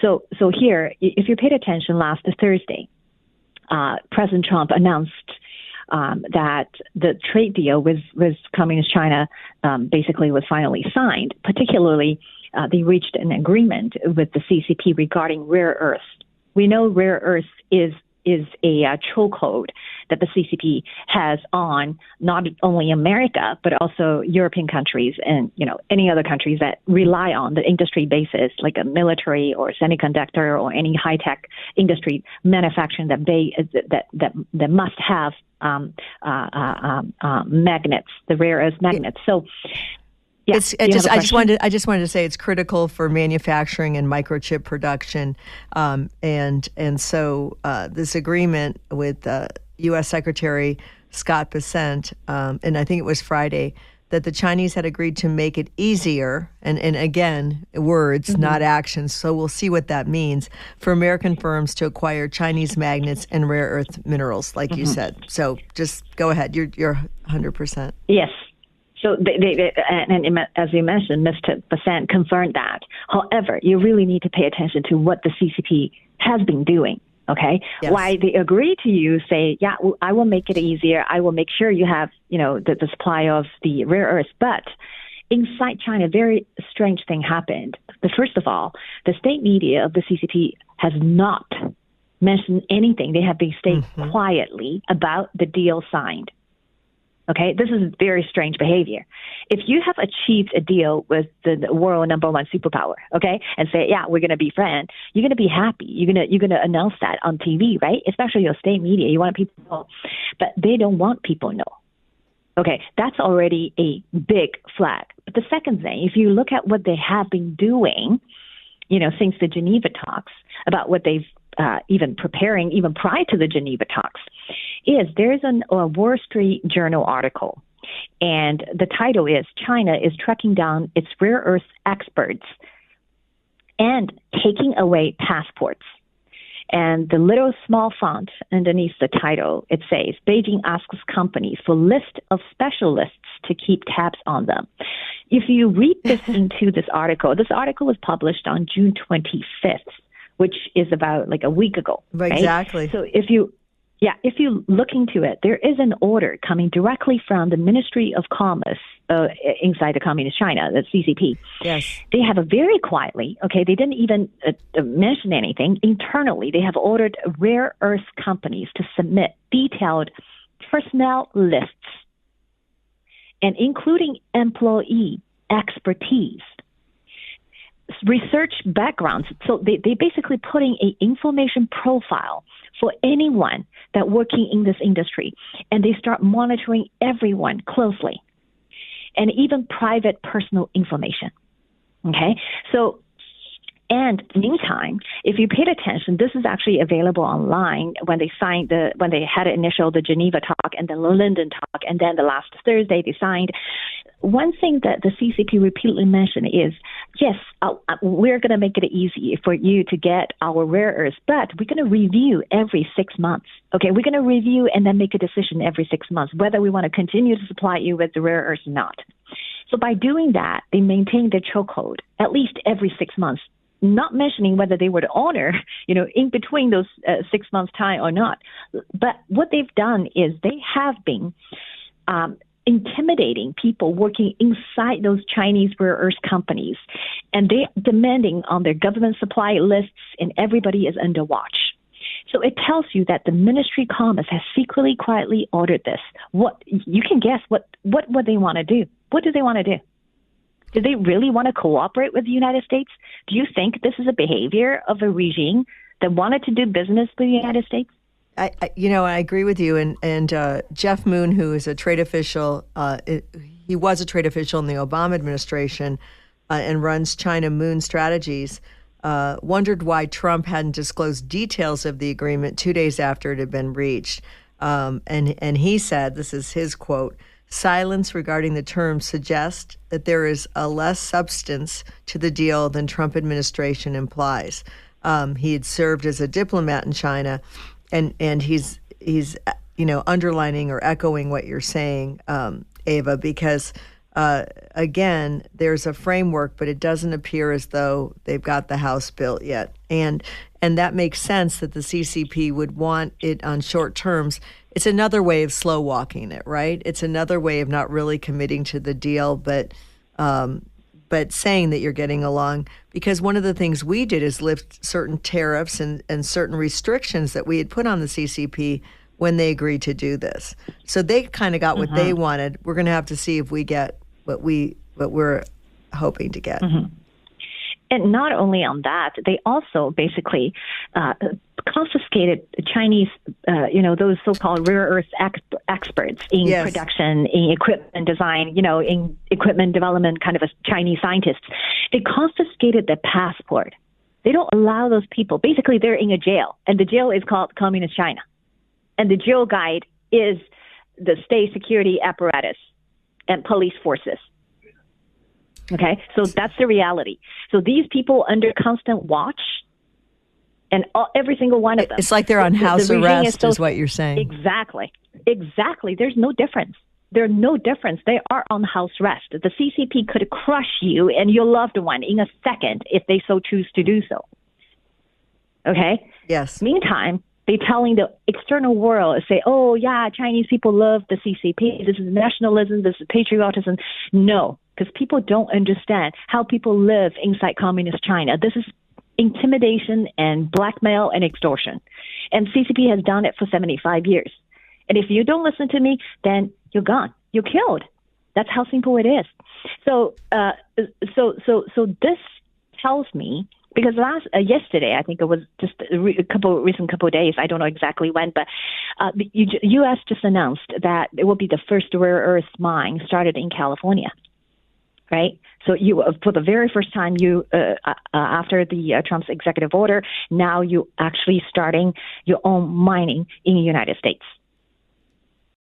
So here, if you paid attention last Thursday, President Trump announced that the trade deal with Communist China basically was finally signed. Particularly, they reached an agreement with the CCP regarding rare earths. We know rare earths is a chokehold that the CCP has on not only America, but also European countries and, any other countries that rely on the industry basis, like a military or semiconductor or any high-tech industry manufacturing that must have magnets, the rare earth magnets. So, yeah, I just wanted to say it's critical for manufacturing and microchip production, and so this agreement with U.S. Secretary Scott Bessent, and I think it was Friday, that the Chinese had agreed to make it easier, and again, words, not actions, so we'll see what that means, for American firms to acquire Chinese magnets and rare earth minerals, like you said. So just go ahead. You're 100%. Yes. So and as you mentioned, Mr. Bessent confirmed that. However, you really need to pay attention to what the CCP has been doing. Okay, yes. Why they agree to you say, yeah, I will make it easier. I will make sure you have, the supply of the rare earths. But inside China, a very strange thing happened. First of all, the state media of the CCP has not mentioned anything. They have been staying quietly about the deal signed. Okay, this is very strange behavior. If you have achieved a deal with the world number one superpower, okay, and say, yeah, we're going to be friends, you're going to be happy. You're going to announce that on TV, right? Especially your state media. You want people to know, but they don't want people to know. Okay, that's already a big flag. But the second thing, if you look at what they have been doing, since the Geneva talks, about what they've even preparing, even prior to the Geneva talks, is there's a Wall Street Journal article, and the title is China is tracking down its rare earth experts and taking away passports. And the little small font underneath the title, it says, Beijing asks companies for list of specialists to keep tabs on them. If you read this into this article was published on June 25th, which is about like a week ago. Right? Exactly. So if you look into it, there is an order coming directly from the Ministry of Commerce inside the Communist China, the CCP. Yes. They have very quietly, okay, they didn't even mention anything. Internally, they have ordered rare earth companies to submit detailed personnel lists, and including employee expertise, research backgrounds. So they basically putting an information profile for anyone that working in this industry, and they start monitoring everyone closely, and even private personal information. Okay, so. And meantime, if you paid attention, this is actually available online when they had the Geneva talk and the London talk, and then the last Thursday they signed. One thing that the CCP repeatedly mentioned is, yes, we're going to make it easy for you to get our rare earths, but we're going to review every 6 months. Okay, we're going to review and then make a decision every 6 months whether we want to continue to supply you with the rare earths or not. So by doing that, they maintain their chokehold at least every 6 months. Not mentioning whether they would honor, in between those 6 months' time or not. But what they've done is they have been intimidating people working inside those Chinese rare earth companies, and they demanding on their government supply lists, and everybody is under watch. So it tells you that the Ministry of Commerce has secretly, quietly ordered this. What you can guess what they want to do. What do they want to do? Do they really want to cooperate with the United States? Do you think this is a behavior of a regime that wanted to do business with the United States? I agree with you. And Jeff Moon, who is a trade official, he was a trade official in the Obama administration and runs China Moon Strategies, wondered why Trump hadn't disclosed details of the agreement 2 days after it had been reached. And he said, this is his quote, "Silence regarding the terms suggests that there is a less substance to the deal than Trump administration implies." He had served as a diplomat in China, and he's underlining or echoing what you're saying, Ava, because again, there's a framework, but it doesn't appear as though they've got the house built yet. And that makes sense that the CCP would want it on short terms. It's another way of slow walking it, right? It's another way of not really committing to the deal, but saying that you're getting along. Because one of the things we did is lift certain tariffs and certain restrictions that we had put on the CCP when they agreed to do this. So they kind of got what they wanted. We're going to have to see if we get what we're hoping to get. And not only on that, they also basically confiscated Chinese, those so-called rare earth experts in production, in equipment design, in equipment development, kind of a Chinese scientists. They confiscated their passport. They don't allow those people. Basically, they're in a jail, and the jail is called Communist China. And the jail guide is the state security apparatus and police forces. Okay, so that's the reality. So these people under constant watch, and every single one of them. It's like they're on house arrest, is what you're saying. Exactly. There's no difference. There's no difference. They are on house arrest. The CCP could crush you and your loved one in a second if they so choose to do so. Okay? Yes. Meantime, they're telling the external world, say, oh, yeah, Chinese people love the CCP. This is nationalism. This is patriotism. No, because people don't understand how people live inside communist China. This is intimidation and blackmail and extortion. And CCP has done it for 75 years. And if you don't listen to me, then you're gone. You're killed. That's how simple it is. So this tells me, because yesterday, I think it was just a recent couple of days, I don't know exactly when, but the U.S. just announced that it will be the first rare earth mine started in California, right? So for the very first time, after the Trump's executive order, now you actually starting your own mining in the United States.